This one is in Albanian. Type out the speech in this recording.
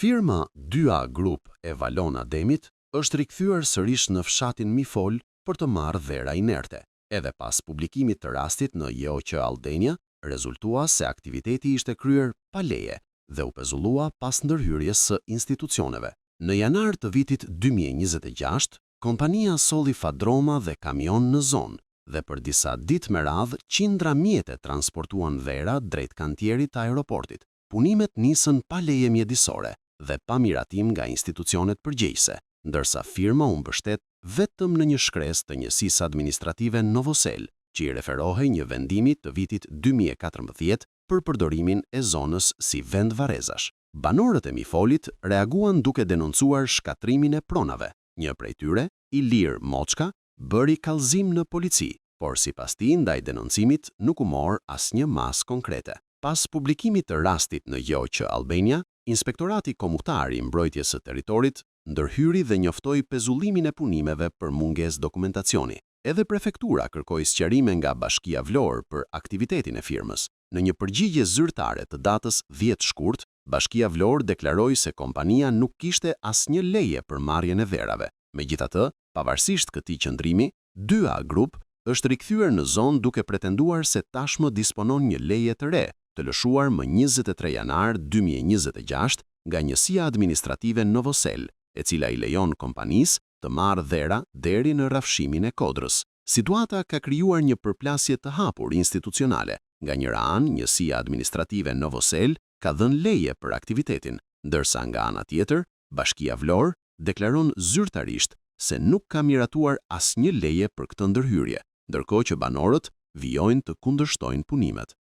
Firma 2A Group e Valon Ademit është rikthyer sërish në fshatin Mifol për të marrë vera inerte. Edhe pas publikimit të rastit në JOQ Albania, rezultua se aktiviteti ishte kryer pa leje dhe u pezullua pas ndërhyrjes së institucioneve. Në janar të vitit 2026, kompania solli fadroma dhe kamion në zonë dhe për disa ditë me radhë qindra mjete transportuan vera drejt kantierit të aeroportit. Punimet nisën pa leje mjedisore dhe pa miratim nga institucionet përgjegjëse, ndërsa firma u mbështet vetëm në një shkresë të njësisë administrative Novosel, që i referohej një vendimi të vitit 2014 për përdorimin e zonës si vend varezash. Banorët e Mifolit reaguan duke denoncuar shkatrimin e pronave. Një prej tyre, Ilir Moçka, bëri kallëzim në polici, por sipas tij ndaj denoncimit nuk u mor asnjë masë konkrete. Pas publikimit të rastit në JOQ Albania, Inspektorati Kombëtar i Mbrojtjes së Territorit ndërhyri dhe njoftoi pezullimin e punimeve për mungesë dokumentacioni. Edhe prefektura kërkoi sqarime nga Bashkia Vlorë për aktivitetin e firmës. Në një përgjigje zyrtare të datës 10 shkurt, Bashkia Vlorë deklaroi se kompania nuk kishte asnjë leje për marrjen e verave. Megjithatë, pavarësisht këtij qëndrimi, 2A Group është rikthyer në zonë duke pretenduar se tashmë disponon një leje të re, të lëshuar më 23 janar 2026 nga njësia administrative Novosel, e cila i lejon kompanisë të marrë dhera deri në rrafshimin e Kodrës. Situata ka krijuar një përplasje të hapur institucionale. Nga njëra anë, njësia administrative Novosel ka dhënë leje për aktivitetin, ndërsa nga ana tjetër, Bashkia Vlorë deklaron zyrtarisht se nuk ka miratuar asnjë leje për këtë ndërhyrje, ndërkohë që banorët vijojnë të kundërshtojnë punimet.